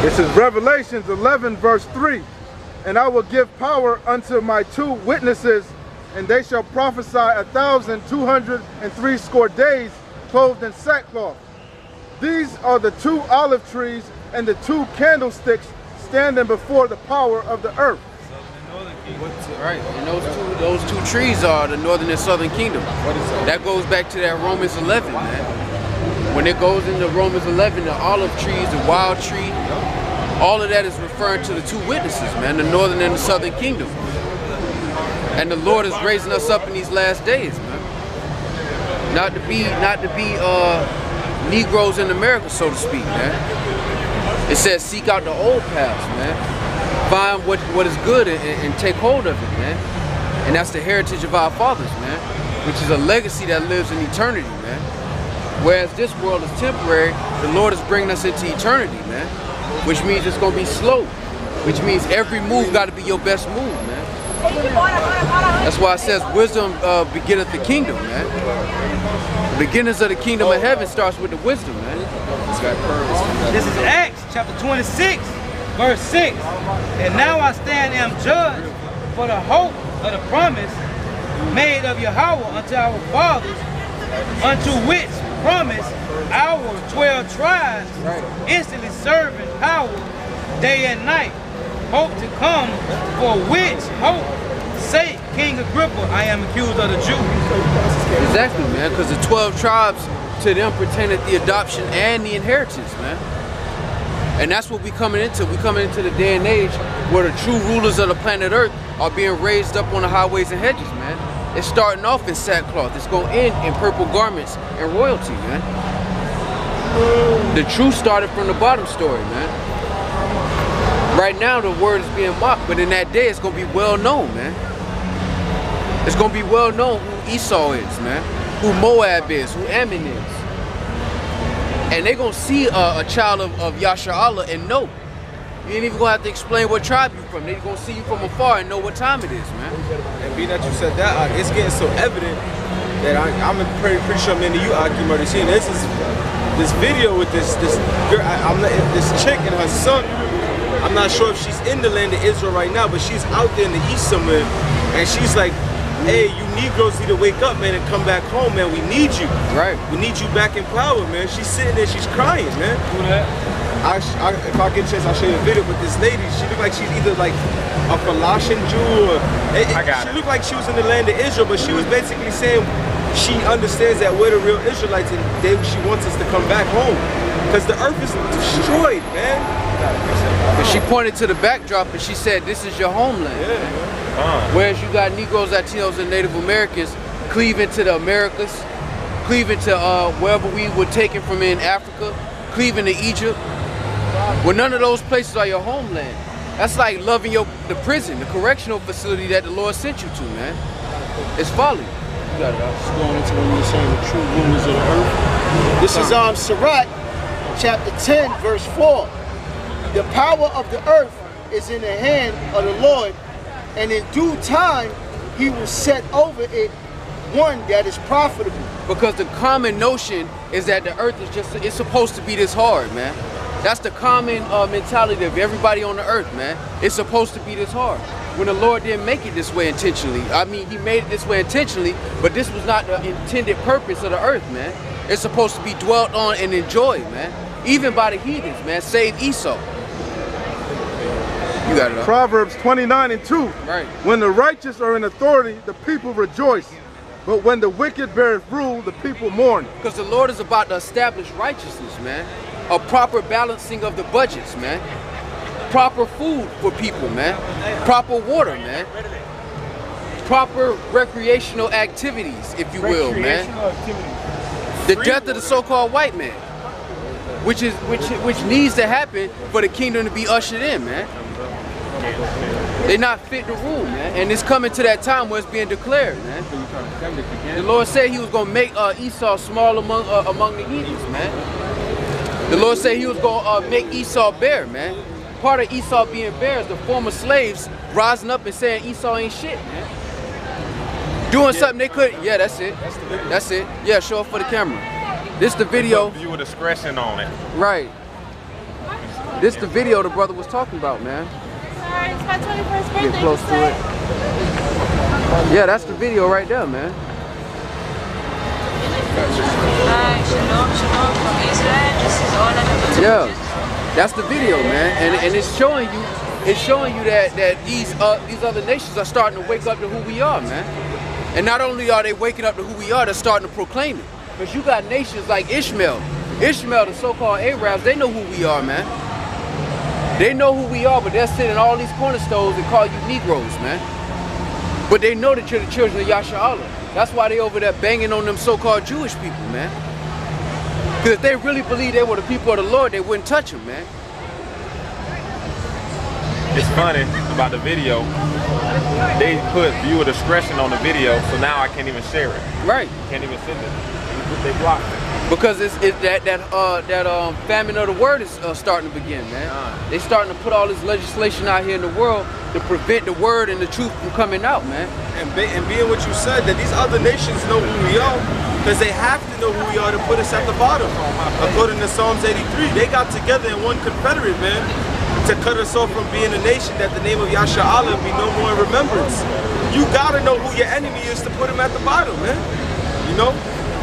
This is Revelations 11 verse 3. And I will give power unto my 2 witnesses, and they shall prophesy 1,203 days, clothed in sackcloth. These are the 2 olive trees and the 2 candlesticks standing before the power of the earth. Right, and those two trees are the northern and southern kingdom. That goes back to that Romans 11, man. When it goes into Romans 11, the olive trees, the wild tree, all of that is referring to the 2 witnesses, man, the northern and the southern kingdom. And the Lord is raising us up in these last days, man. Not to be Negroes in America, so to speak, man. It says seek out the old paths, man. Find what is good and take hold of it, man. And that's the heritage of our fathers, man, which is a legacy that lives in eternity, man. Whereas this world is temporary, the Lord is bringing us into eternity, man, which means it's going to be slow, which means every move got to be your best move, man. That's why it says wisdom beginneth the kingdom, man. The beginnings of the kingdom of heaven starts with the wisdom, man. This is Acts chapter 26. Verse 6, and now I stand and am judged for the hope of the promise made of Yahawah unto our fathers, unto which promise our 12 tribes, instantly serving power day and night, hope to come, for which hope sake, King Agrippa, I am accused of the Jews. Exactly, man, because the 12 tribes, to them pertained the adoption and the inheritance, man. And that's what we're coming into. We're coming into the day and age where the true rulers of the planet Earth are being raised up on the highways and hedges, man. It's starting off in sackcloth. It's going to end in purple garments and royalty, man. The truth started from the bottom story, man. Right now, the word is being mocked, but in that day, it's going to be well known, man. It's going to be well known who Esau is, man. Who Moab is, who Ammon is. And they're going to see a child of Yasharallah and know. You ain't even going to have to explain what tribe you're from. They're going to see you from afar and know what time it is, man. And being that you said that, it's getting so evident that I'm pretty sure many of you Aki already seen this video with this girl, this chick and her son. I'm not sure if she's in the land of Israel right now, but she's out there in the east somewhere, and she's like, hey, you Negroes need to wake up, man, and come back home, man. We need you. Right. We need you back in power, man. She's sitting there, she's crying, man. Who that? If I get a chance, I'll show you a video with this lady. She looked like she's either like a Falashan Jew or... She looked like she was in the land of Israel, but she was basically saying she understands that we're the real Israelites and she wants us to come back home. Because the earth is destroyed, man. But she pointed to the backdrop and she said, this is your homeland. Yeah. Whereas you got Negroes, Latinos, and Native Americans cleaving to the Americas, cleaving to wherever we were taken from in Africa, cleaving to Egypt. Well, none of those places are your homeland. That's like loving the prison, the correctional facility that the Lord sent you to, man. It's folly. You got it out. Just going into when you're saying the true rulers of the earth. This is Sirach, chapter 10, verse 4. The power of the earth is in the hand of the Lord, and in due time he will set over it one that is profitable. Because the common notion is that the earth is it's supposed to be this hard, man. That's the common mentality of everybody on the earth, man. It's supposed to be this hard. When the Lord didn't make it this way intentionally. I mean, he made it this way intentionally, but this was not the intended purpose of the earth, man. It's supposed to be dwelt on and enjoyed, man. Even by the heathens, man. Save Esau. You got it up. Proverbs 29:2. Right. When the righteous are in authority, the people rejoice. But when the wicked beareth rule, the people mourn. Because the Lord is about to establish righteousness, man. A proper balancing of the budgets, man. Proper food for people, man. Proper water, man. Proper recreational activities, if you will, man. The death of the so-called white man, which needs to happen for the kingdom to be ushered in, man. They're not fit to rule, man. And it's coming to that time where it's being declared, man. The Lord said he was going to make Esau small among the heathens, man. The Lord said he was going to make Esau bare, man. Part of Esau being bare is the former slaves rising up and saying Esau ain't shit, man. Doing something they couldn't. Yeah, that's it. That's it. Yeah, show it for the camera. This the video. Viewer discretion on it. Right. This the video the brother was talking about, man. Sorry, it's my 21st birthday. Get close to it. Yeah, that's the video right there, man. Shalom, shalom from Israel. This is all I have to Yeah, that's the video, man, and it's showing you that these other nations are starting to wake up to who we are, man. And not only are they waking up to who we are, they're starting to proclaim it. Because you got nations like Ishmael, the so-called Arabs, they know who we are, man. They know who we are, but they're sitting all these cornerstones and call you Negroes, man. But they know that you're the children of Yahawah. That's why they over there banging on them so-called Jewish people, man. Because if they really believed they were the people of the Lord, they wouldn't touch them, man. It's funny about the video. They put viewer discretion on the video, so now I can't even share it. Right. Can't even send it. They blocked it. Because that famine of the word is starting to begin, man. They starting to put all this legislation out here in the world to prevent the word and the truth from coming out, man. And being what you said, that these other nations know who we are, because they have to know who we are to put us at the bottom. According to Psalms 83, they got together in one confederate, man, to cut us off from being a nation that the name of Yahawah be no more in remembrance. You gotta know who your enemy is to put him at the bottom, man. You know?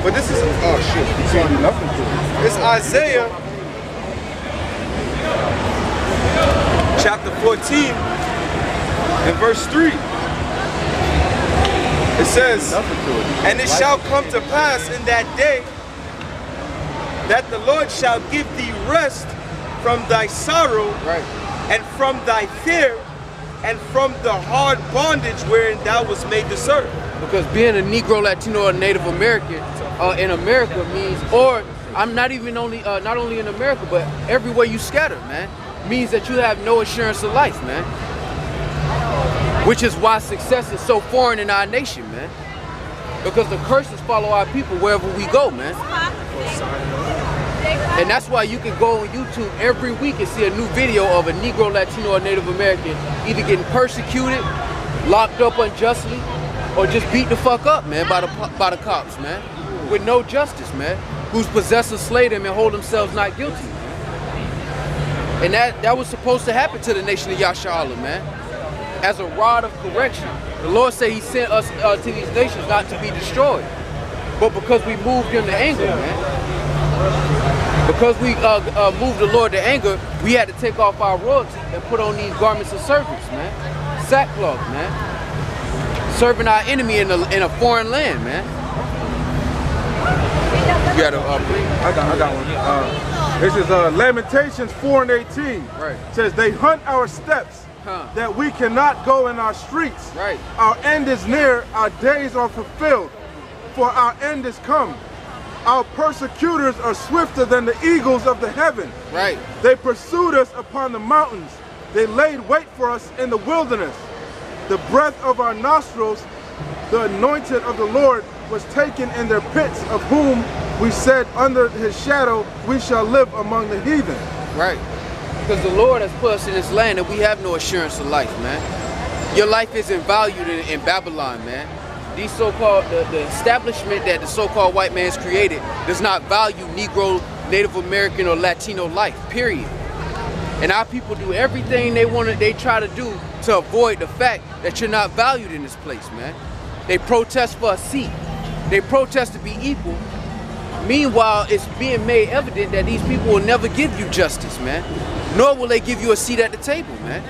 But this is, oh shit, you can't do nothing to it. It's Isaiah chapter 14 and verse 3. It says, and it shall come to pass in that day that the Lord shall give thee rest from thy sorrow, and from thy fear, and from the hard bondage wherein thou was made to serve. Because being a Negro, Latino, or Native American in America means, or I'm not even only not only in America, but everywhere you scatter, man, means that you have no assurance of life, man. Which is why success is so foreign in our nation, man. Because the curses follow our people wherever we go, man. And that's why you can go on YouTube every week and see a new video of a Negro, Latino, or Native American either getting persecuted, locked up unjustly, or just beat the fuck up, man, by the cops, man, with no justice, man, whose possessors slay them and hold themselves not guilty. And that was supposed to happen to the nation of Yahawah, man, as a rod of correction. The Lord said He sent us to these nations not to be destroyed, but because we moved into anger, man. Because we moved the Lord to anger, we had to take off our royalty and put on these garments of service, man. Sackcloth, man. Serving our enemy in a foreign land, man. You got I got one. This is Lamentations 4:18. Right. It says, they hunt our steps, that we cannot go in our streets. Right. Our end is near, our days are fulfilled, for our end is come. Our persecutors are swifter than the eagles of the heaven. Right. They pursued us upon the mountains. They laid wait for us in the wilderness. The breath of our nostrils, the anointed of the Lord, was taken in their pits, of whom we said, under His shadow we shall live among the heathen. Right. Because the Lord has put us in this land and we have no assurance of life, man. Your life isn't valued in Babylon, man. These so-called, the establishment that the so-called white man's created does not value Negro, Native American, or Latino life, period. And our people do everything they try to do to avoid the fact that you're not valued in this place, man. They protest for a seat. They protest to be equal. Meanwhile, it's being made evident that these people will never give you justice, man. Nor will they give you a seat at the table, man.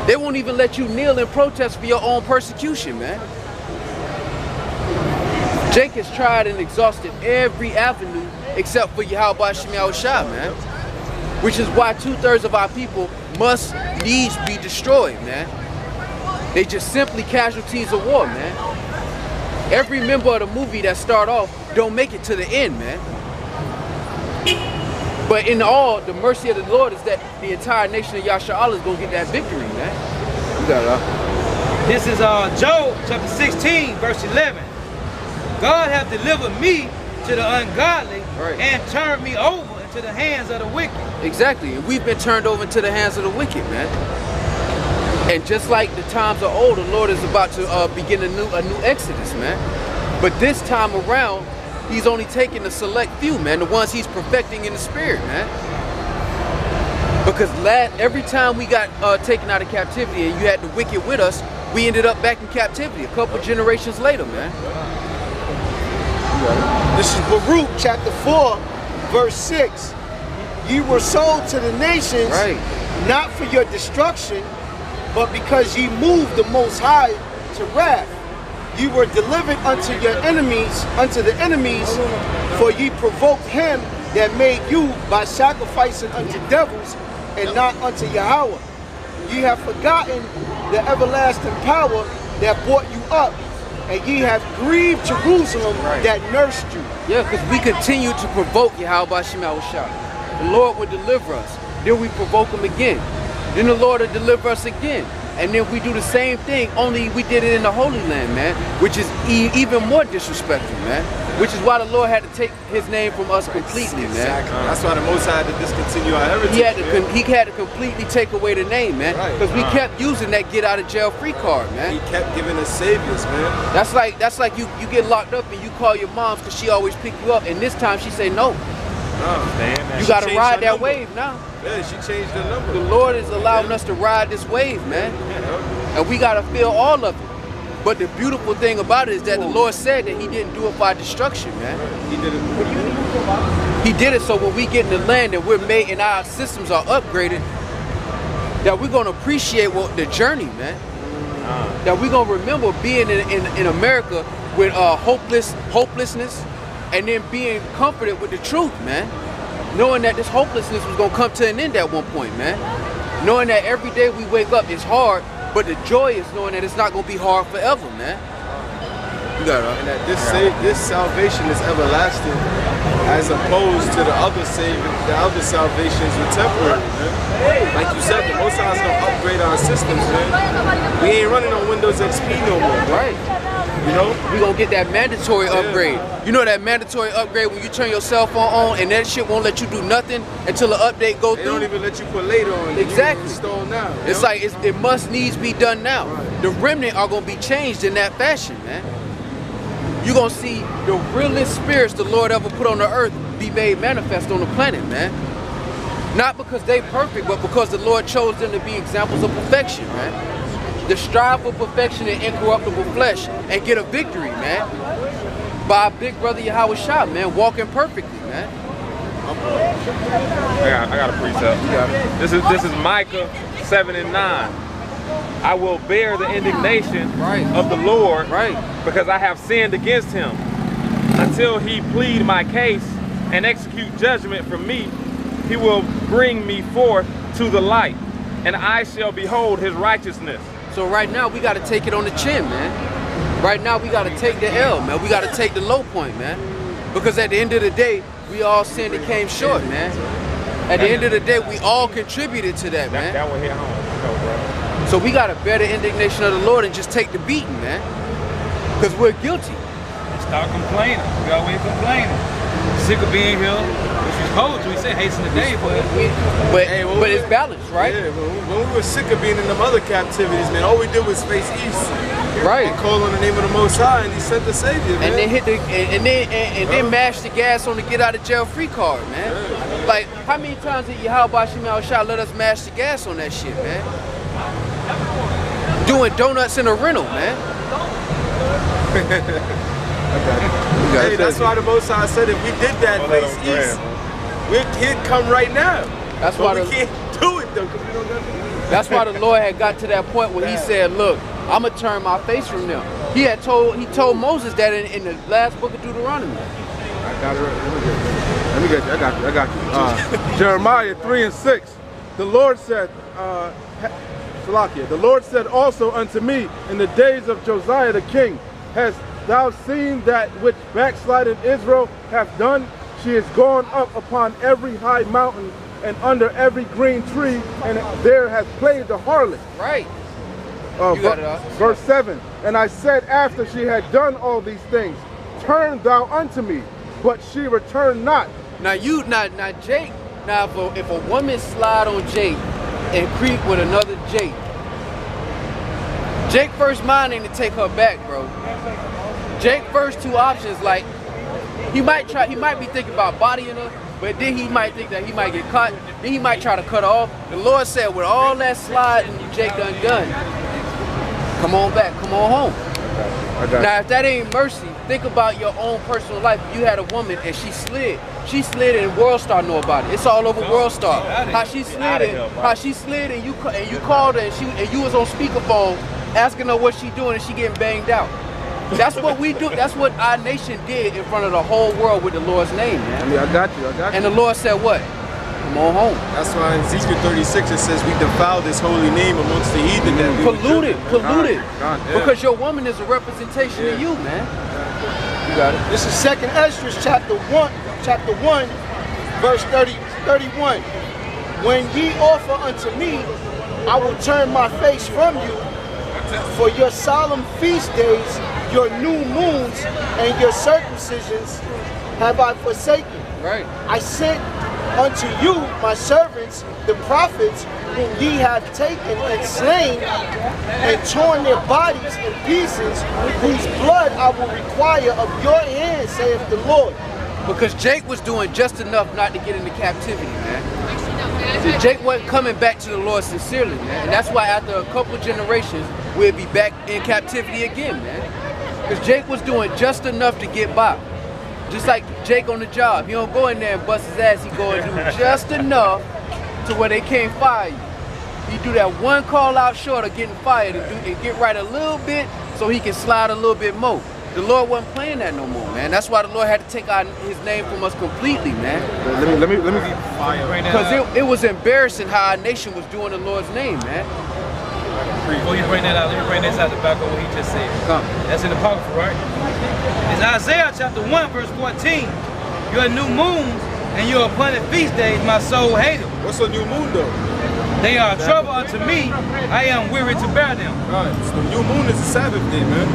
They won't even let you kneel and protest for your own persecution, man. Jake has tried and exhausted every avenue except for YAHAWASHI, man. Which is why 2/3 of our people must needs be destroyed, man. They just simply casualties of war, man. Every member of the movie that start off don't make it to the end, man. But in all, the mercy of the Lord is that the entire nation of Yahawah is going to get that victory, man. You got it up. This is Job chapter 16, verse 11. God hath delivered me to the ungodly and turned me over into the hands of the wicked. Exactly. And we've been turned over into the hands of the wicked, man. And just like the times are old, the Lord is about to begin a new exodus, man. But this time around, He's only taking a select few, man, the ones He's perfecting in the spirit, man. Because every time we got taken out of captivity and you had the wicked with us, we ended up back in captivity a couple generations later, man. This is Baruch chapter 4, verse 6. Ye were sold to the nations, not for your destruction, but because ye moved the Most High to wrath. Ye were delivered unto your enemies, unto the enemies, for ye provoked him that made you by sacrificing unto devils and not unto Yahawah. Ye have forgotten the everlasting power that brought you up, and ye have grieved Jerusalem that nursed you. Yeah, because we continue to provoke YAHAWASHI. The Lord will deliver us. Then we provoke him again. Then the Lord will deliver us again. And then we do the same thing, only we did it in the Holy Land, man, which is even more disrespectful, man. Which is why the Lord had to take his name from us completely, man. That's why the Most High had to discontinue our heritage. He had to completely take away the name, man. Because we kept using that get out of jail free card, man. He kept giving us saviors, man. That's like you get locked up and you call your mom because she always pick you up, and this time she say no. You gotta ride that wave now. Yeah, she changed the number. The Lord is allowing us to ride this wave, man. And we gotta feel all of it. But the beautiful thing about it is that the Lord said that he didn't do it for our destruction, man. He did it. He did it so when we get in the land and we're made and our systems are upgraded, that we're gonna appreciate the journey, man. That we're gonna remember being in America with hopelessness, and then being comforted with the truth, man. Knowing that this hopelessness was gonna come to an end at one point, man. Knowing that every day we wake up is hard, but the joy is knowing that it's not gonna be hard forever, man. You got it. And that this salvation is everlasting, as opposed to the other salvations were temporary, man. Like you said, the Most High is gonna upgrade our systems, man. We ain't running on Windows XP no more, right? You know, we gonna get that mandatory upgrade. You know that mandatory upgrade when you turn your cell phone on and that shit won't let you do nothing until the update go through. They don't even let you put later on. Exactly. Install now. It's like it must needs be done now. Right. The remnant are gonna be changed in that fashion, man. You're gonna see the realest spirits the Lord ever put on the earth be made manifest on the planet, man. Not because they perfect, but because the Lord chose them to be examples of perfection, man. To strive for perfection in incorruptible flesh and get a victory, man. By our big brother YAHAWASHI, man, walking perfectly, man. I got a precept. This is Micah 7 and 9. I will bear the indignation of the Lord because I have sinned against him. Until he plead my case and execute judgment for me, he will bring me forth to the light, and I shall behold his righteousness. So right now we got to take it on the chin, man. Right now we got to take the L, man. We got to take the low point, man. Because at the end of the day, we all sinned and came short, man. At the end of the day, we all contributed to that, man. That one hit home. So we got to bear the indignation of the Lord and just take the beating, man. Because we're guilty. Start complaining. We always complaining. Sick of being here. Which we supposed to. We said hasten the day, but it's balanced, right? Yeah, when we were sick of being in them other captivities, man, all we did was face east. Right. And call on the name of the Most High, and he sent the Savior, man. And then hit the then mash the gas on the get out of jail free card, man. Yeah. Like, how many times did YAHAWASHI let us mash the gas on that shit, man? Doing donuts in a rental, man. Hey, that's why the Most High said if we did that face east, we'd come right now. That's why we can't do it though, because we don't got to. That's why the Lord had got to that point where he said, look, I'm gonna turn my face from them. He told Moses that in the last book of Deuteronomy. I got it right. Let me get you. I got you. Jeremiah 3 and 6. The Lord said, the Lord said also unto me in the days of Josiah the king, hast thou seen that which backsliding Israel hath done? She is gone up upon every high mountain and under every green tree, and there hath played the harlot. Right. Verse 7. And I said after she had done all these things, turn thou unto me, but she returned not. Now Jake, if a woman slide on Jake and creep with another Jake first mind ain't to take her back, bro. Jake first two options, like he might be thinking about bodying her, but then he might think that he might get caught. Then he might try to cut off. The Lord said, with all that sliding Jake done, come on back, come on home. Now, if that ain't mercy, think about your own personal life. You had a woman and she slid. She slid and World Star know about it. It's all over World Star. How she slid and you called her and you was on speakerphone asking her what she doing and she getting banged out. That's what we do. That's what our nation did in front of the whole world with the Lord's name, man. I mean, I got you. And the Lord said what? Come on home. That's why in Ezekiel 36 it says we defile this holy name amongst the heathen. That we polluted. God, Because your woman is a representation of you, man. You got it. This is 2nd Esdras chapter 1, verse 31. When ye offer unto me, I will turn my face from you. For your solemn feast days, your new moons, and your circumcisions have I forsaken. Right. I sent unto you my servants, the prophets, whom ye have taken and slain, and torn their bodies in pieces, whose blood I will require of your hand, saith the Lord. Because Jake was doing just enough not to get into captivity, man. Jake wasn't coming back to the Lord sincerely, man. And that's why after a couple of generations, we'll be back in captivity again, man. Because Jake was doing just enough to get by. Just like Jake on the job. He don't go in there and bust his ass. He go and do just enough to where they can't fire you. He do that one call out short of getting fired and get right a little bit so he can slide a little bit more. The Lord wasn't playing that no more, man. That's why the Lord had to take his name from us completely, man. Let me Because it was embarrassing how our nation was doing the Lord's name, man. Before you bring that out, let me bring this out the back of what he just said. Come. That's in the Apocrypha, right? It's Isaiah chapter 1, verse 14. Your new moons and your appointed feast days, my soul hated. What's a new moon though? They are trouble unto me. I am weary to bear them. Right. So the new moon is the Sabbath day, man.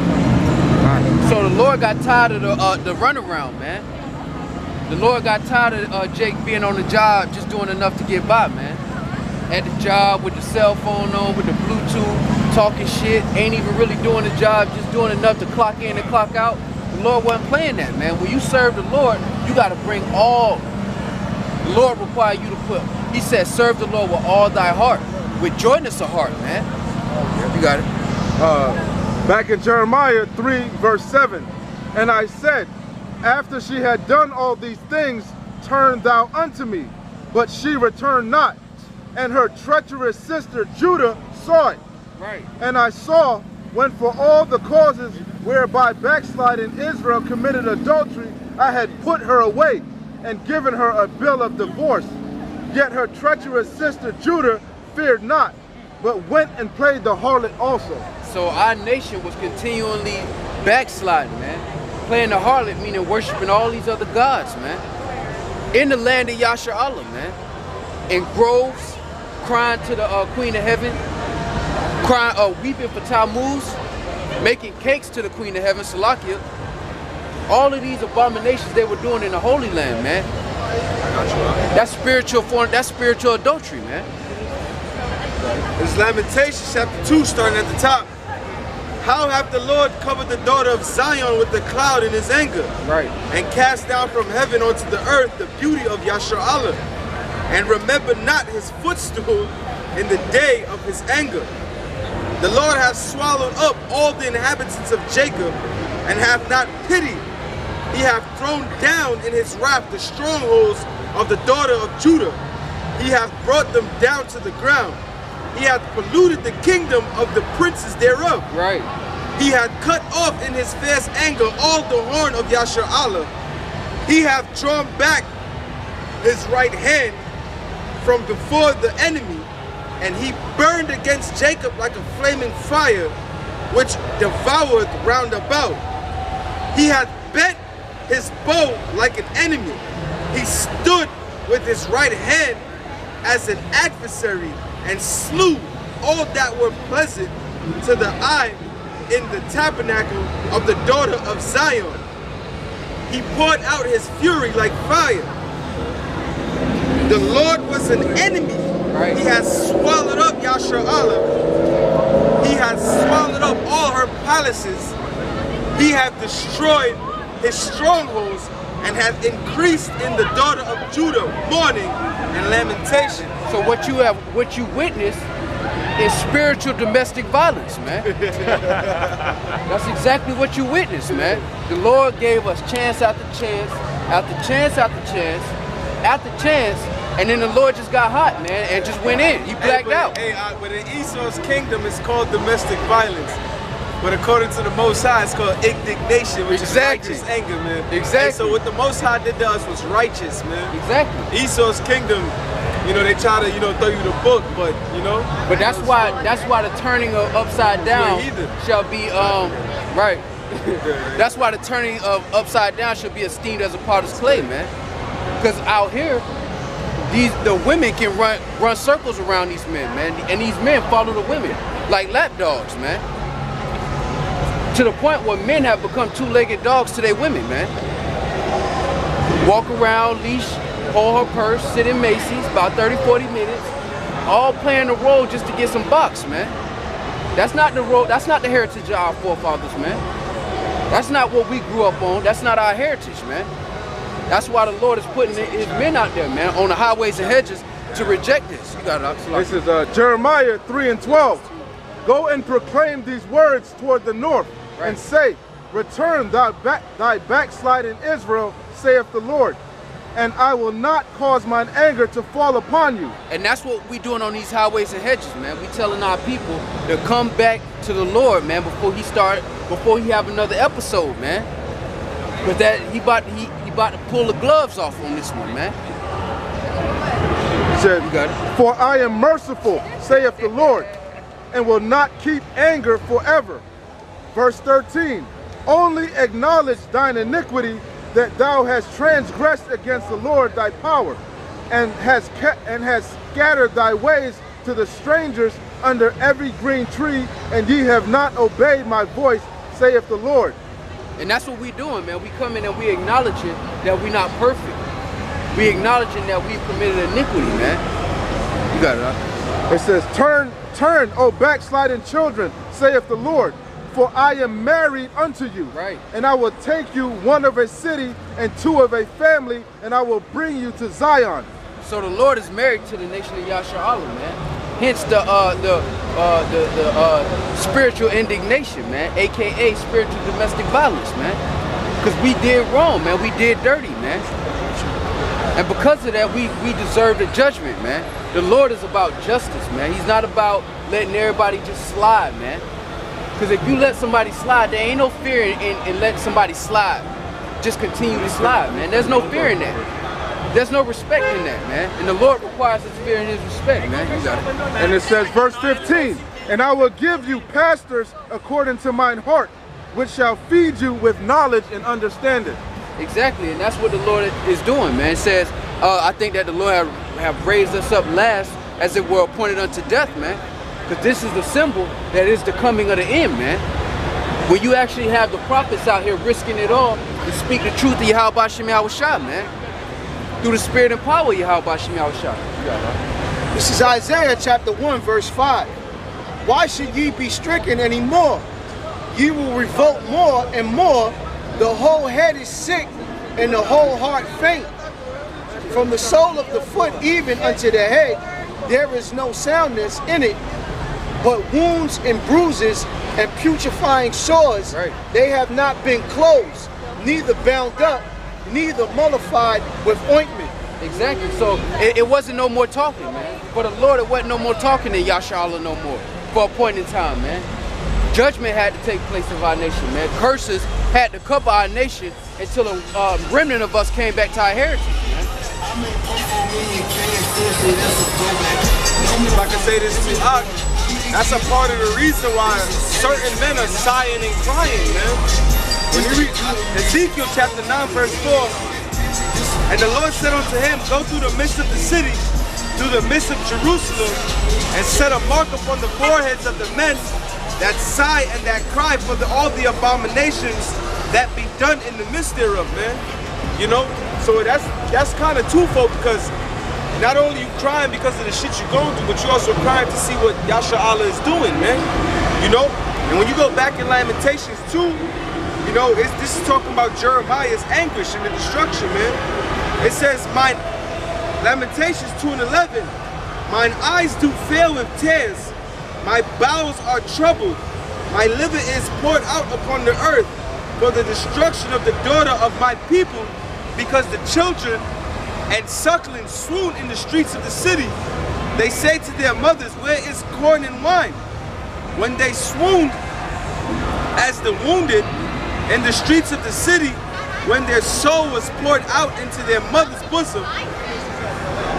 So the Lord got tired of the runaround, man. The Lord got tired of Jake being on the job, just doing enough to get by, man. At the job with the cell phone on, with the Bluetooth, talking shit, ain't even really doing the job, just doing enough to clock in and clock out. The Lord wasn't playing that, man. When you serve the Lord, you got to bring all. The Lord requires you to put, he said, serve the Lord with all thy heart, with joyness of heart, man. You got it. Back in Jeremiah 3, verse 7. And I said, after she had done all these things, turn thou unto me. But she returned not. And her treacherous sister Judah saw it. Right. And I saw, when for all the causes whereby backsliding Israel committed adultery, I had put her away and given her a bill of divorce. Yet her treacherous sister Judah feared not, but went and played the harlot also. So our nation was continually backsliding, man. Playing the harlot, meaning worshiping all these other gods, man. In the land of Yasharallah, man. In groves, crying to the Queen of Heaven, crying, weeping for Tammuz, making cakes to the Queen of Heaven, Salakia. All of these abominations they were doing in the Holy Land, man. That's spiritual adultery, man. It's Lamentations chapter 2, starting at the top. How hath the Lord covered the daughter of Zion with the cloud in his anger? Right. And cast down from heaven onto the earth the beauty of Yasharallah. And remember not his footstool in the day of his anger. The Lord hath swallowed up all the inhabitants of Jacob, and hath not pity. He hath thrown down in his wrath the strongholds of the daughter of Judah. He hath brought them down to the ground. He hath polluted the kingdom of the princes thereof. Right. He hath cut off in his fierce anger all the horn of Yasharallah. He hath drawn back his right hand from before the enemy, and he burned against Jacob like a flaming fire, which devoureth round about. He hath bent his bow like an enemy. He stood with his right hand as an adversary, and slew all that were pleasant to the eye in the tabernacle of the daughter of Zion. He poured out his fury like fire. The Lord was an enemy. Right. He has swallowed up Yasharallah. He has swallowed up all her palaces. He hath destroyed his strongholds and have increased in the daughter of Judah mourning and lamentation. So what you witness is spiritual domestic violence, man. That's exactly what you witness, man. The Lord gave us chance after chance, after chance after chance, after chance, and then the Lord just got hot, man, and just went in. He blacked out. But in Esau's kingdom, it's called domestic violence. But according to the Most High, it's called indignation, which is righteous anger, man. Exactly. And so what the Most High did to us was righteous, man. Exactly. Esau's kingdom, you know, they try to, you know, throw you the book, but you know. But that's why the turning of upside down shall be right. That's why the turning of upside down should be esteemed as a potter's clay, man. Because out here, the women can run circles around these men, man, and these men follow the women like lap dogs, man. To the point where men have become two-legged dogs to their women, man. Walk around, leash, hold her purse, sit in Macy's about 30-40 minutes, all playing the role just to get some bucks, man. That's not the role. That's not the heritage of our forefathers, man. That's not what we grew up on. That's not our heritage, man. That's why the Lord is putting his men out there, man, on the highways and hedges to reject this. You got it. This is Jeremiah 3:12. Go and proclaim these words toward the north, and say, return thy backsliding Israel, saith the Lord, and I will not cause mine anger to fall upon you. And that's what we doing on these highways and hedges, man. We telling our people to come back to the Lord, man, before he have another episode, man. But that he about to pull the gloves off on this one, man. He said, for I am merciful, saith the Lord, and will not keep anger forever. Verse 13, only acknowledge thine iniquity, that thou hast transgressed against the Lord thy power, and hast scattered thy ways to the strangers under every green tree, and ye have not obeyed my voice, saith the Lord. And that's what we doing, man. We come in and we acknowledging that we not perfect. We acknowledging that we committed iniquity, man. You got it, huh? It says, turn, O backsliding children, saith the Lord, for I am married unto you. Right. And I will take you, one of a city and two of a family, and I will bring you to Zion. So the Lord is married to the nation of YAHAWAH, man. Hence the spiritual indignation, man, aka spiritual domestic violence, man. Because we did wrong, man. We did dirty, man. And because of that, we deserve the judgment, man. The Lord is about justice, man. He's not about letting everybody just slide, man. Because if you let somebody slide, there ain't no fear in letting somebody slide. Just continue to slide, man. There's no fear in that. There's no respect in that, man. And the Lord requires his fear and his respect, man. You got it. And it says, verse 15, and I will give you pastors according to mine heart, which shall feed you with knowledge and understanding. Exactly, and that's what the Lord is doing, man. It says, I think that the Lord have raised us up last, as it were, appointed unto death, man. Because this is the symbol that is the coming of the end, man. When you actually have the prophets out here risking it all to speak the truth of YAHAWASHI, man. Through the spirit and power of YAHAWASHI. This is Isaiah chapter 1, verse 5. Why should ye be stricken any more? Ye will revolt more and more. The whole head is sick, and the whole heart faint. From the sole of the foot even unto the head, there is no soundness in it, but wounds and bruises and putrefying sores. They have not been closed, neither bound up, neither mollified with ointment. Exactly. So it wasn't no more talking, man. For the Lord, it wasn't no more talking in YAHAWASHI no more. For a point in time, man. Judgment had to take place of our nation, man. Curses had to cover our nation until a remnant of us came back to our heritage, man. If I can say this to Ak, that's a part of the reason why certain men are sighing and crying, man. When you read Ezekiel chapter 9, verse 4, and the Lord said unto him, go through the midst of the city, through the midst of Jerusalem, and set a mark upon the foreheads of the men that sigh and that cry for all the abominations that be done in the midst thereof, man. You know? So that's kind of twofold, because not only you crying because of the shit you're going through, but you also crying to see what YAHAWASHI is doing, man. You know? And when you go back in Lamentations 2, you know, this is talking about Jeremiah's anguish and the destruction, man. It says, Lamentations 2:11, mine eyes do fail with tears, my bowels are troubled, my liver is poured out upon the earth for the destruction of the daughter of my people, because the children and sucklings swoon in the streets of the city. They say to their mothers, where is corn and wine? When they swooned as the wounded in the streets of the city, when their soul was poured out into their mother's bosom,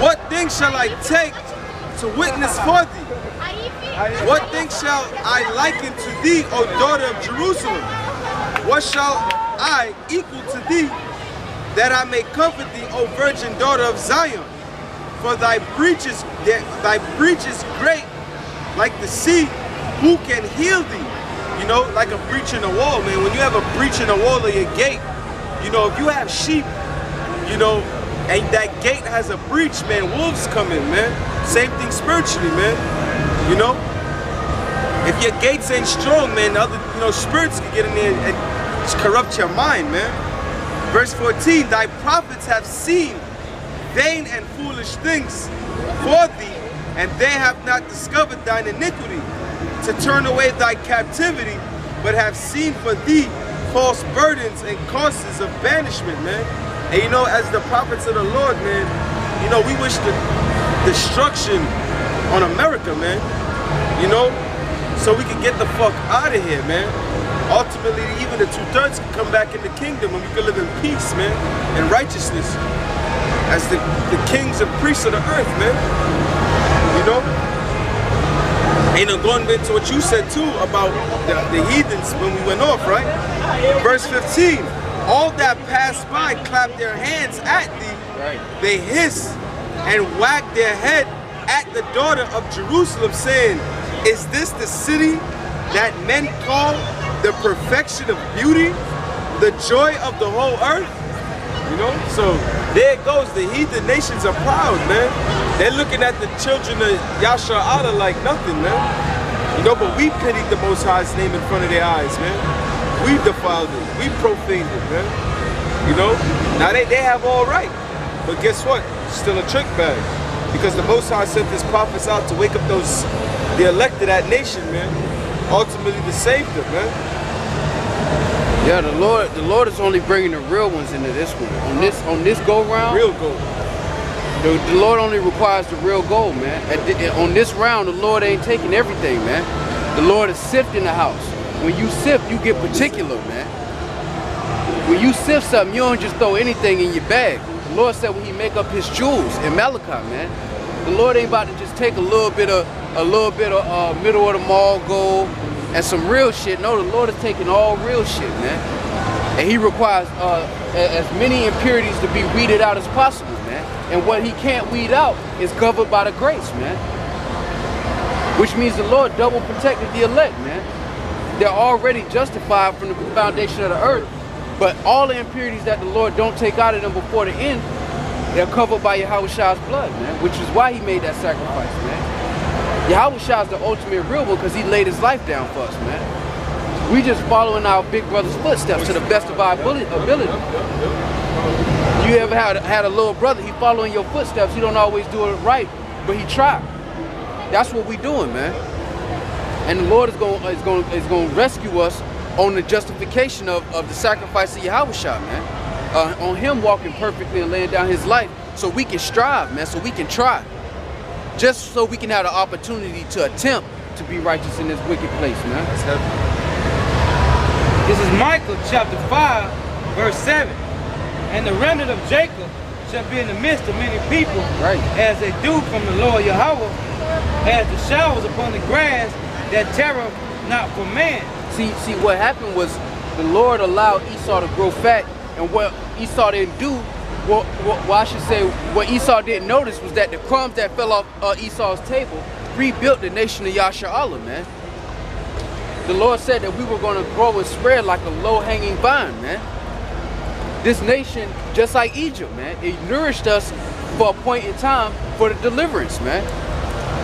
what thing shall I take to witness for thee? What thing shall I liken to thee, O daughter of Jerusalem? What shall I equal to thee, that I may comfort thee, O virgin daughter of Zion? For thy breach is great, like the sea. Who can heal thee? You know, like a breach in a wall, man. When you have a breach in the wall of your gate, you know, if you have sheep, you know, and that gate has a breach, man, wolves come in, man. Same thing spiritually, man. You know, if your gates ain't strong, man, other, you know, spirits can get in there and corrupt your mind, man. Verse 14, thy prophets have seen vain and foolish things for thee, and they have not discovered thine iniquity, to turn away thy captivity, but have seen for thee false burdens and causes of banishment, man. And you know, as the prophets of the Lord, man, you know, we wish the destruction on America, man, you know, so we can get the fuck out of here, man. Ultimately, even the 2/3 can come back in the kingdom and we can live in peace, man, and righteousness as the kings and priests of the earth, man. You know? And going into what you said too about the heathens when we went off, right? Verse 15, all that passed by clapped their hands at thee. Right. They hissed and wagged their head at the daughter of Jerusalem, saying, is this the city that men call the perfection of beauty, the joy of the whole earth? You know, so there it goes. The heathen nations are proud, man. They're looking at the children of YAHAWAH like nothing, man. You know, but we pitied the Most High's name in front of their eyes, man. We defiled it. We profaned it, man. You know, now they have all right. But guess what? Still a trick bag. Because the Most High sent his prophets out to wake up the elect of that nation, man. Ultimately to save them, man. Yeah, the Lord is only bringing the real ones into this one. On this go round, real gold. The Lord only requires the real gold, man. On this round, the Lord ain't taking everything, man. The Lord is sifting the house. When you sift, you get particular, man. When you sift something, you don't just throw anything in your bag. The Lord said when He make up His jewels in Malachi, man. The Lord ain't about to just take a little bit of middle of the mall gold and some real shit. No, the Lord is taking all real shit, man. And He requires as many impurities to be weeded out as possible, man. And what He can't weed out is covered by the grace, man. Which means the Lord double protected the elect, man. They're already justified from the foundation of the earth. But all the impurities that the Lord don't take out of them before the end, they're covered by Yahawash's blood, man. Which is why He made that sacrifice, man. Yahawah is the ultimate real one because He laid His life down for us, man. We just following our big brother's footsteps to the best of our ability. You ever had a little brother, he following your footsteps, he don't always do it right, but he tried. That's what we doing, man. And the Lord is going to rescue us on the justification of the sacrifice of Yahawah, man. On Him walking perfectly and laying down His life so we can strive, man, so we can try. Just so we can have the opportunity to attempt to be righteous in this wicked place, man. This is Micah chapter 5, verse 7. And the remnant of Jacob shall be in the midst of many people, right, as they do from the Lord Yahawah, as the showers upon the grass that terror not for man. See, what happened was the Lord allowed Esau to grow fat, and what Esau didn't do, well, I should say, what Esau didn't notice was that the crumbs that fell off Esau's table rebuilt the nation of YAHAWAH, man. The Lord said that we were going to grow and spread like a low-hanging vine, man. This nation, just like Egypt, man, it nourished us for a point in time for the deliverance, man.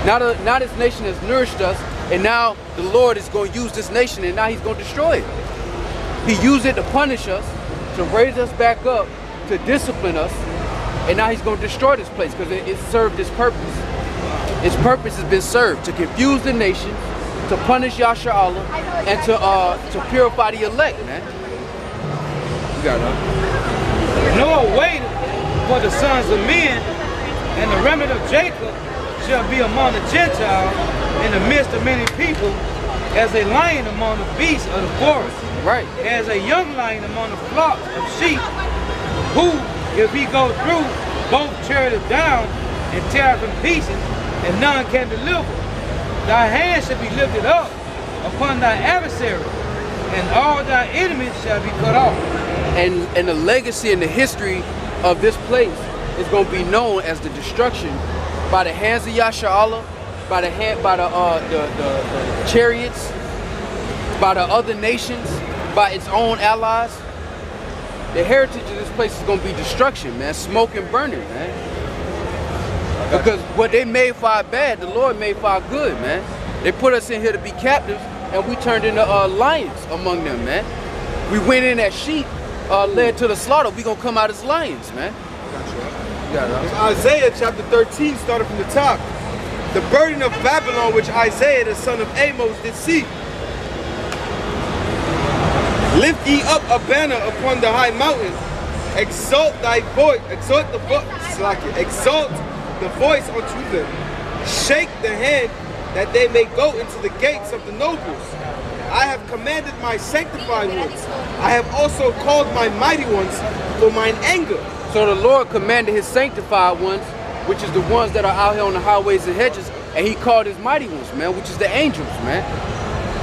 Now this nation has nourished us, and now the Lord is going to use this nation, and now He's going to destroy it. He used it to punish us, to raise us back up, to discipline us, and now he's going to destroy this place because it served its purpose. Its purpose has been served, to confuse the nations, to punish Yasharahla, and to purify the elect, man. You got it. Noah waited for the sons of men, and the remnant of Jacob shall be among the Gentiles in the midst of many people, as a lion among the beasts of the forest. Right. As a young lion among the flocks of sheep, who, if he go through, both tear it down and tear it in pieces, and none can deliver. Thy hand shall be lifted up upon thy adversary, and all thy enemies shall be cut off. And the legacy and the history of this place is going to be known as the destruction by the hands of Yasharahla, by the chariots, by the other nations, by its own allies. The heritage of this place is going to be destruction, man. Smoke and burning, man. Because what they made for our bad, the Lord made for our good, man. They put us in here to be captives, and we turned into lions among them, man. We went in as sheep, led to the slaughter. We gonna come out as lions, man. It's Isaiah chapter 13, starting from the top. The burden of Babylon, which Isaiah the son of Amos did see. Lift ye up a banner upon the high mountain. Exalt thy voice. Exalt the voice unto them. Shake the hand that they may go into the gates of the nobles. I have commanded my sanctified ones. I have also called my mighty ones for mine anger. So the Lord commanded his sanctified ones, which is the ones that are out here on the highways and hedges, and he called his mighty ones, man, which is the angels, man.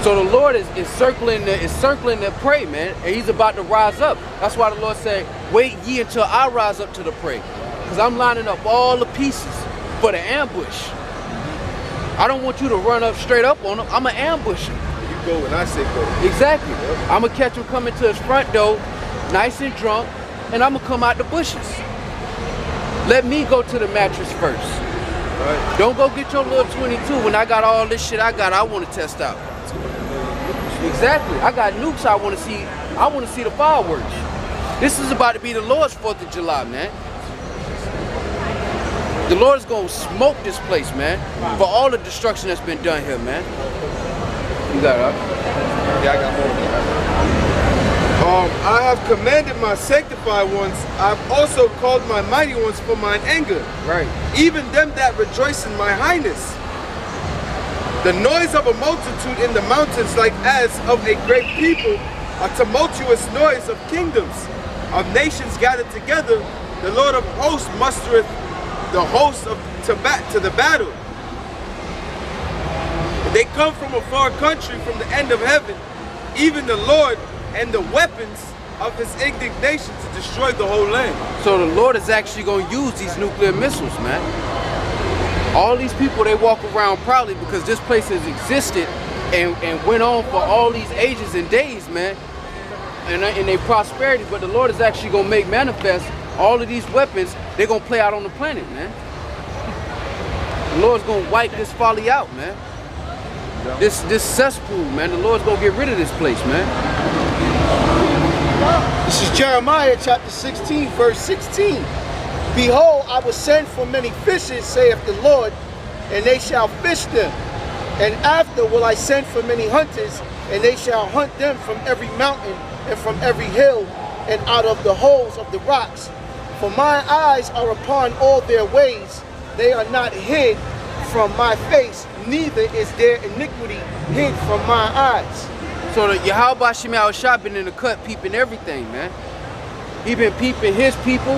So the Lord is circling the prey, man, and he's about to rise up. That's why the Lord said, wait ye until I rise up to the prey. Because I'm lining up all the pieces for the ambush. I don't want you to run up straight up on him. I'm going to ambush him. You go when I say go. Exactly. I'm going to catch him coming to his front door, nice and drunk, and I'm going to come out the bushes. Let me go to the mattress first. Right. Don't go get your little 22 when I got all this shit I want to test out. Exactly. I got nukes I want to see. I want to see the fireworks. This is about to be the Lord's 4th of July, man. The Lord is going to smoke this place, man, for all the destruction that's been done here, man. You got it, huh? Yeah, I got more. I have commanded my sanctified ones. I have also called my mighty ones for mine anger. Right. Even them that rejoice in my highness. The noise of a multitude in the mountains, like as of a great people, a tumultuous noise of kingdoms, of nations gathered together. The Lord of hosts mustereth the hosts to the battle. They come from a far country, from the end of heaven, even the Lord, and the weapons of his indignation to destroy the whole land. So the Lord is actually going to use these nuclear missiles, man. All these people, they walk around proudly because this place has existed and went on for all these ages and days, man, and their prosperity. But the Lord is actually going to make manifest all of these weapons. They're going to play out on the planet, man. The Lord's going to wipe this folly out, man. This cesspool, man. The Lord's going to get rid of this place, man. This is Jeremiah chapter 16, verse 16. Behold, I will send for many fishes, saith the Lord, and they shall fish them. And after will I send for many hunters, and they shall hunt them from every mountain and from every hill, and out of the holes of the rocks. For my eyes are upon all their ways. They are not hid from my face, neither is their iniquity hid from my eyes. So the YAHAWASHI been in the cut peeping everything, man. He been peeping his people.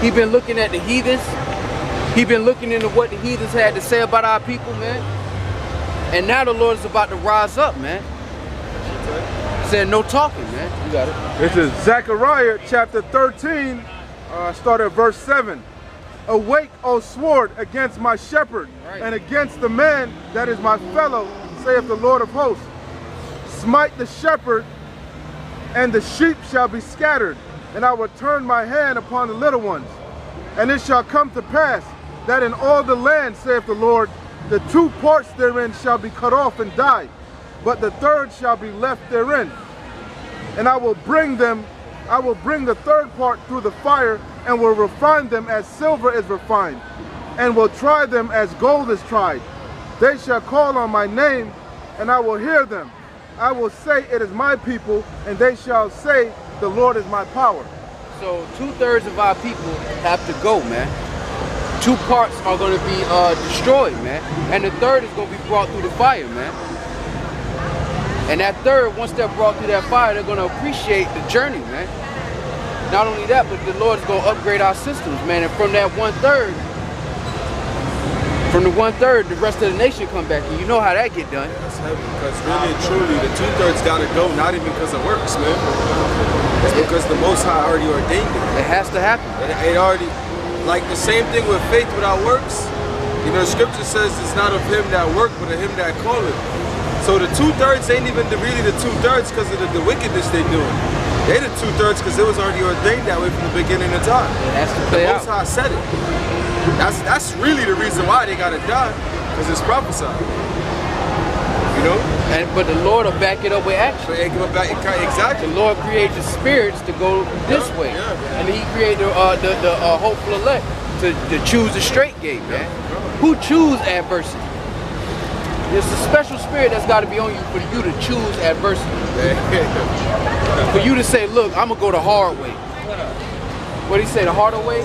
He been looking at the heathens. He been looking into what the heathens had to say about our people, man. And now the Lord is about to rise up, man. Said no talking, man. You got it. This is Zechariah chapter 13, start at verse 7. Awake, O sword, against my shepherd, and against the man that is my fellow, saith the Lord of hosts. Smite the shepherd, and the sheep shall be scattered, and I will turn my hand upon the little ones. And it shall come to pass that in all the land, saith the Lord, the 2 parts therein shall be cut off and die, but the 3rd shall be left therein. And I will bring the third part through the fire, and will refine them as silver is refined, and will try them as gold is tried. They shall call on my name, and I will hear them. I will say, it is my people, and they shall say, the Lord is my power. So 2/3 of our people have to go, man. 2 parts are going to be destroyed, man. And the third is going to be brought through the fire, man. And that third, once they're brought through that fire, they're going to appreciate the journey, man. Not only that, but the Lord is going to upgrade our systems, man. And from that 1/3, from the 1/3, the rest of the nation come back. And you know how that get done. Yeah, that's heavy, because really and truly, the 2/3 got to go, not even because of works, man. It's because the Most High already ordained it. It has to happen. It already, like the same thing with faith without works. You know, the scripture says it's not of him that work, but of him that calleth. So the 2/3 ain't even really the 2/3 because of the wickedness they're doing. They the 2/3 because it was already ordained that way from the beginning of time. It has to play out. The Most High said it. That's really the reason why they gotta die, because it's prophesied. You know? But the Lord will back it up with action. Exactly. The Lord created the spirits to go this way. Yeah. And he created the hopeful elect to choose the straight gate, man. Who choose adversity? It's a special spirit that's got to be on you for you to choose adversity. For you to say, look, I'm going to go the hard way. What did he say, the harder way?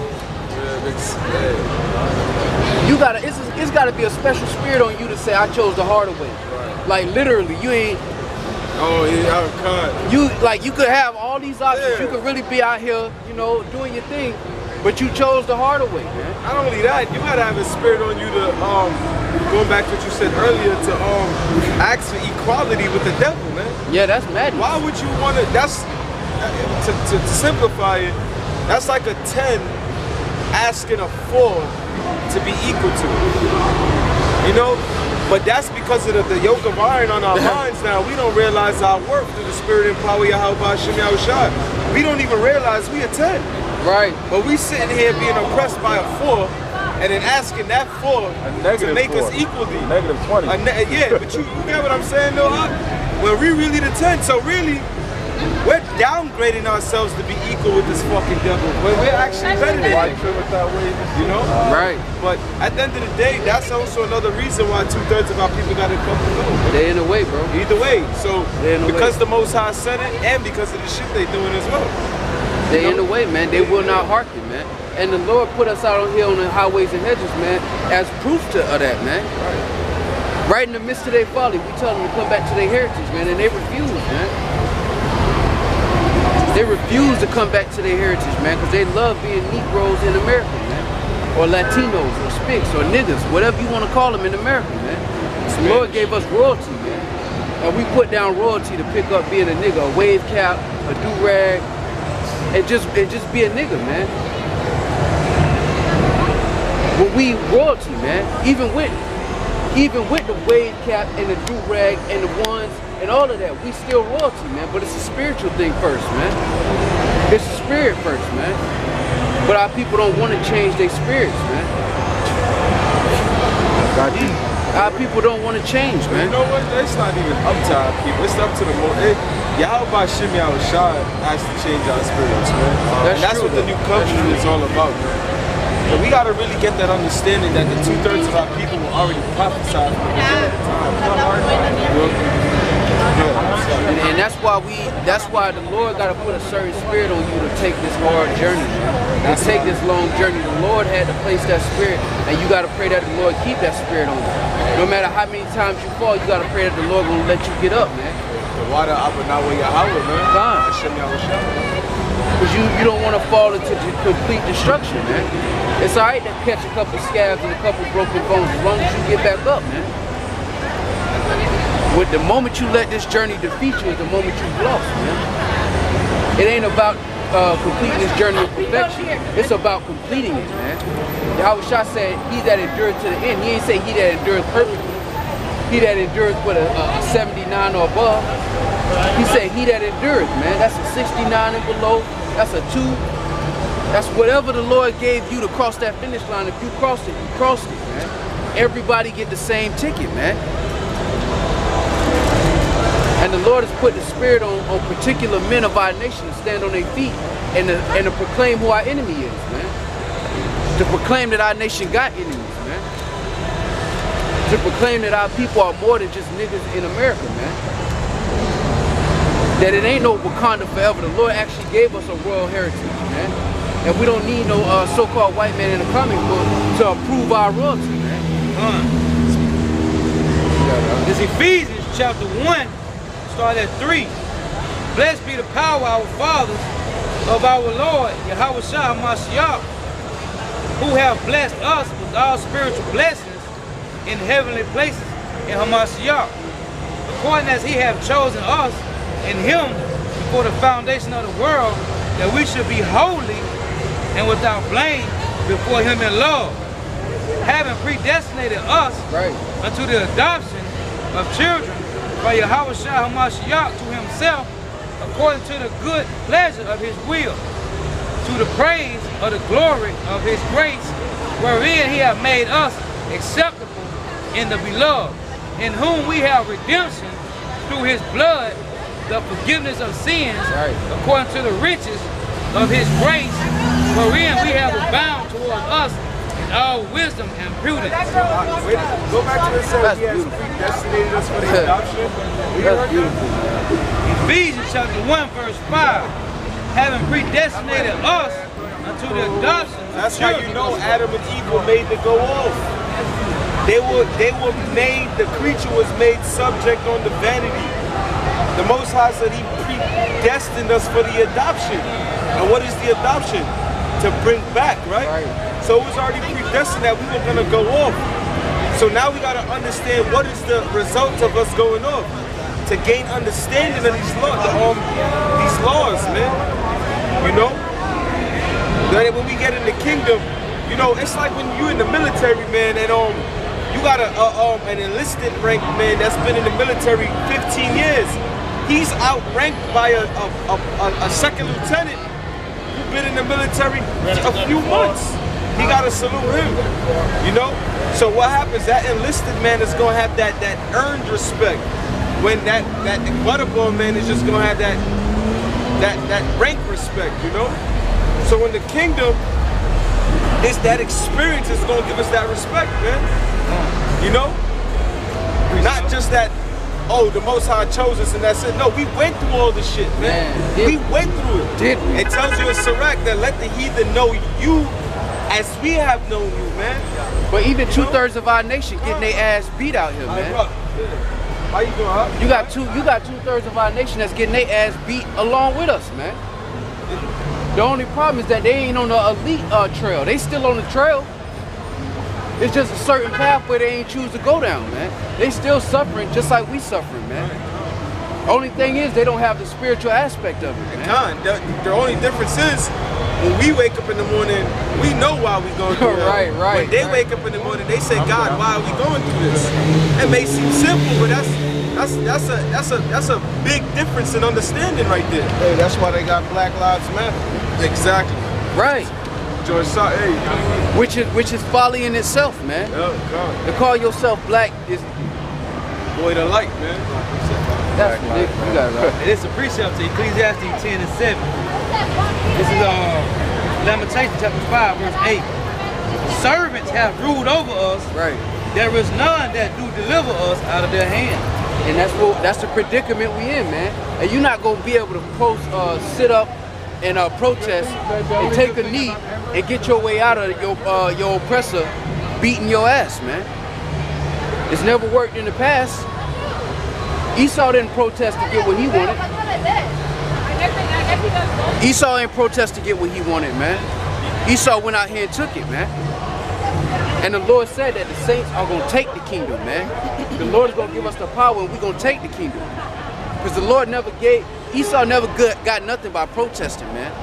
You gotta, it's got to be a special spirit on you to say, I chose the harder way. Right. Like literally, you ain't. Oh yeah, you could have all these options. Yeah. You could really be out here, you know, doing your thing, but you chose the harder way, man. Not only that, you gotta have a spirit on you to going back to what you said earlier, to ask for equality with the devil, man. Yeah, that's madness. Why would you want to? That's to simplify it. That's like a 10 asking a 4 to be equal to it. You know, but that's because of the yoke of iron on our minds now. We don't realize our worth through the spirit and power of YAHAWASHI. We don't even realize we a 10. Right. But we sitting here being oppressed by a 4, and then asking that 4 to make us equally. -20. Yeah, but you get what I'm saying though? Well, we really the 10. So really, we're downgrading ourselves to be equal with this fucking devil. But we're actually better than him. You know? Right. But at the end of the day, that's also another reason why 2/3 of our people got to fucking go. They in the way, bro. Either way. So because the Most High said it, and because of the shit they doing as well. They in the way, man. They will not hearken, man. And the Lord put us out on here on the highways and hedges, man, as proof of that, man. Right in the midst of their folly, we tell them to come back to their heritage, man, and they refuse, man. They refuse to come back to their heritage, man, because they love being Negroes in America, man. Or Latinos, or Spics, or niggas, whatever you want to call them in America, man. The Lord gave us royalty, man. And we put down royalty to pick up being a nigga, a wave cap, a do-rag, and just be a nigga, man. But we royalty, man. Even with the wave cap and the do-rag and the ones and all of that, we still royalty, man. But it's a spiritual thing first, man. It's a spirit first, man. But our people don't want to change their spirits, man. Our people don't want to change, man. You know what? It's not even up to our people. It's up to the more. YAHAWASHI has to change our spirits, man. That's what the new covenant is all about, man. And we gotta really get that understanding that the 2/3 of our people were already prophesied from the beginning of time. And that's why the Lord gotta put a certain spirit on you to take this hard journey, man. To take this long journey. The Lord had to place that spirit, and you gotta pray that the Lord keep that spirit on you. No matter how many times you fall, you gotta pray that the Lord gonna let you get up, man. The water up and now YAHAWAH, man. Because you don't want to fall into complete destruction, man. It's alright to catch a couple scabs and a couple broken bones as long as you get back up, man. With the moment you let this journey defeat you is the moment you've lost, man. It ain't about completing this journey of perfection. It's about completing it, man. Yahawashi said, he that endureth to the end. He ain't say he that endureth perfectly. He that endureth with a 79 or above. He said he that endureth, man. That's a 69 and below. That's a 2. That's whatever the Lord gave you to cross that finish line. If you crossed it, you crossed it, man. Everybody get the same ticket, man. And the Lord has put the spirit on particular men of our nation to stand on their feet and to proclaim who our enemy is, man. To proclaim that our nation got enemies, man. To proclaim that our people are more than just niggas in America, man. That it ain't no Wakanda forever. The Lord actually gave us a royal heritage, man. And we don't need no so-called white man in the comic book to approve our royalty, man. This Ephesians chapter 1, start at 3. Blessed be the power of our fathers, of our Lord, YAHAWASHI, who have blessed us with all spiritual blessings in heavenly places in Hamashiach, according as he hath chosen us in him before the foundation of the world, that we should be holy and without blame before him in love, having predestinated us unto the adoption of children by YAHAWASHI to himself, according to the good pleasure of his will, to the praise of the glory of his grace, wherein he hath made us acceptable in the beloved, in whom we have redemption through his blood, the forgiveness of sins, according to the riches of his grace, wherein we have abound toward us in all wisdom and prudence. Go back to this. He has predestinated us for the adoption. That's beautiful. Ephesians chapter 1, verse 5. Having predestinated us unto the adoption. That's how you know Adam and Eve were made to go off. They were made, the creature was made subject on the vanity. The Most High said he predestined us for the adoption. And what is the adoption? To bring back, right? So it was already predestined that we were going to go off. So now we got to understand what is the result of us going off. To gain understanding of these laws, man. You know? That when we get in the kingdom, you know, it's like when you in the military, man, and you got an enlisted rank man that's been in the military 15 years. He's outranked by a second lieutenant who's been in the military a few months. He got to salute him, you know? So what happens, that enlisted man is going to have that earned respect. When that butterball man is just going to have that rank respect, you know? So in the kingdom, it's that experience that's going to give us that respect, man. You know? Not just that, oh, the Most High chose us and that's it. No, we went through all this shit, man. We went through it. Did we? It tells you in Sirach that let the heathen know you as we have known you, man. But even 2/3 of our nation getting their ass beat out here, man. How you doing, huh? You got 2/3 of our nation that's getting their ass beat along with us, man. The only problem is that they ain't on the elite trail. They still on the trail. It's just a certain pathway they ain't choose to go down, man. They still suffering just like we suffering, man. Only thing is they don't have the spiritual aspect of it, man. The only difference is when we wake up in the morning, we know why we going through that. When they wake up in the morning, they say, God, why are we going through this? It may seem simple, but that's a big difference in understanding right there. Hey, that's why they got Black Lives Matter. Exactly. Right. George Saw, hey. Which is folly in itself, man. Oh, God. To call yourself black is boy the light, man. That's ridiculous. You got it right. It's a precept to Ecclesiastes 10 and 7. This is Lamentations chapter 5, verse 8. Servants have ruled over us. Right. There is none that do deliver us out of their hand. And that's the predicament we in, man. And you're not gonna be able to sit up and protest and take a knee and get your way out of your oppressor beating your ass, man. It's never worked in the past. Esau didn't protest to get what he wanted. Esau ain't protest to get what he wanted, man. Esau went out here and took it, man. And the Lord said that the saints are going to take the kingdom, man. The Lord is going to give us the power and we're going to take the kingdom. Because the Lord never gave, Esau never got nothing by protesting, man.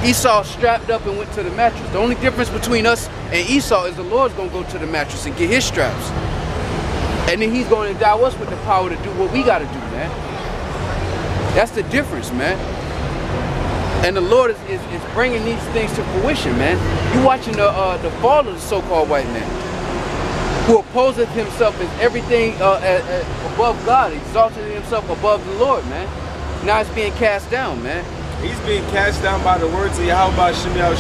Esau strapped up and went to the mattress. The only difference between us and Esau is the Lord's going to go to the mattress and get his straps. And then he's going to endow us with the power to do what we got to do, man. That's the difference, man. And the Lord is bringing these things to fruition, man. You watching the fall of the so-called white man. who opposeth himself as everything above God, exalted himself above the Lord, man. Now it's being cast down, man. He's being cast down by the words of Yahawah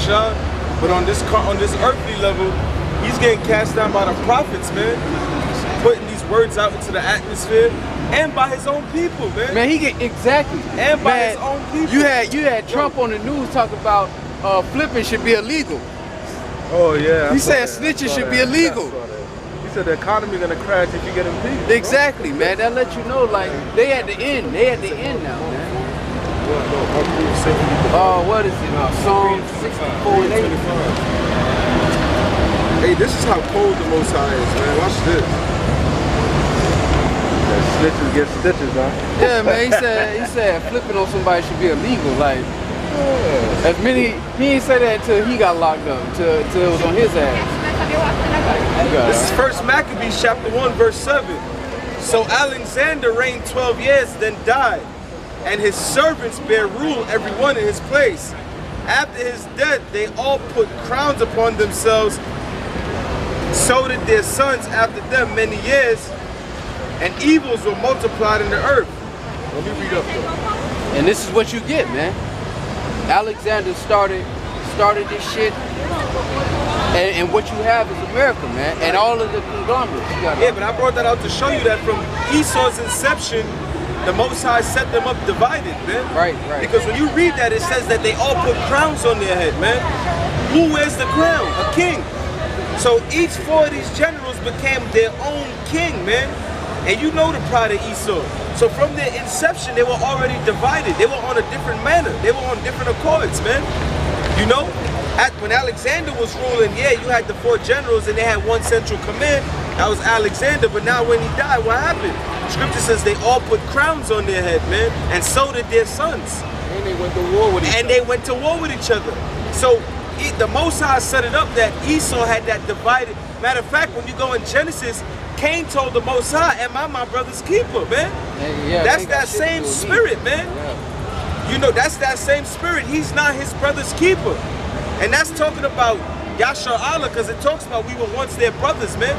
Shah, but on this earthly level, he's getting cast down by the prophets, man. Putting these words out into the atmosphere, and by his own people, man. Man, he get exactly. And by his own people. You had Trump on the news talking about flipping should be illegal. Oh yeah. He said snitching should be illegal. He said the economy gonna crash if you get impeached. Exactly, man. That let you know, like they at the end. They at the end now, man. What is it? Psalm 64:8. Hey, this is how cold the Most High is, man. Watch this. Snitches get stitches, huh? Yeah, man. He said flipping on somebody should be illegal. Like as many, he ain't say that until he got locked up. Until it was on his ass. This is 1 Maccabees chapter 1, verse 7. So Alexander reigned 12 years, then died, and his servants bear rule, every one in his place. After his death, they all put crowns upon themselves. So did their sons after them many years, and evils were multiplied in the earth. Let me read up though. And this is what you get, man. Alexander started this shit, and what you have is America, man, and all of the conglomerates. Yeah, but I brought that out to show you that from Esau's inception, the Most High set them up divided, man. Right. Because when you read that, it says that they all put crowns on their head, man. Who wears the crown? A king. So each four of these generals became their own king, man. And you know the pride of Esau. So from their inception, they were already divided. They were on a different manner. They were on different accords, man. You know? When Alexander was ruling, yeah, you had the four generals and they had one central command. That was Alexander. But now when he died, what happened? Scripture says they all put crowns on their head, man. And so did their sons. And they went to war with each other. So the Most High set it up that Esau had that divided. Matter of fact, when you go in Genesis, Cain told the Most High, "Am I my brother's keeper, man?" Yeah, that's that same spirit, man. Yeah. You know, that's that same spirit. He's not his brother's keeper. And that's talking about Yasha Allah, because it talks about we were once their brothers, man.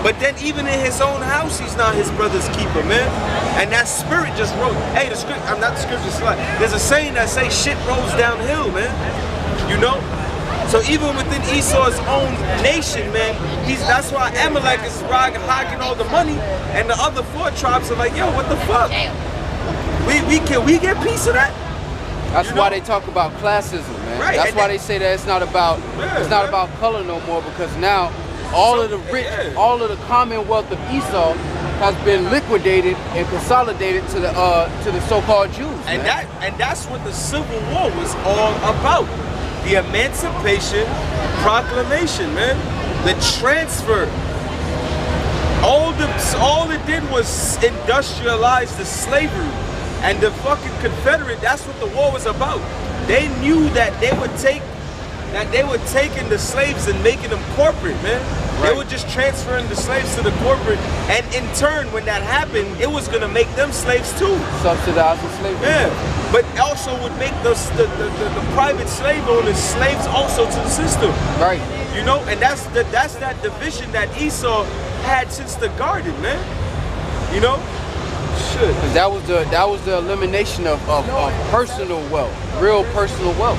But then even in his own house, he's not his brother's keeper, man. And that spirit just rolls. Hey, the script, I'm not the scripture slide. There's a saying that says shit rolls downhill, man. You know? So even within Esau's own nation, man, that's why Amalek is hogging all the money, and the other four tribes are like, yo, what the fuck? Can we get a piece of that? That's why they talk about classism, man. Right. That's why they say that it's not about about color no more, because now all of the rich, all of the commonwealth of Esau has been liquidated and consolidated to the so-called Jews. And that's what the Civil War was all about. The Emancipation Proclamation, man. The transfer. All it did was industrialize the slavery. And the fucking Confederate, that's what the war was about. They knew that they were taking the slaves and making them corporate, man. Right. They were just transferring the slaves to the corporate, and in turn, when that happened, it was gonna make them slaves too. Subsidize the slavery. Yeah, but also would make the private slave owners slaves also to the system. Right. You know, and that's that division that Esau had since the garden, man. You know. Shit. That was the elimination of personal wealth, real personal wealth.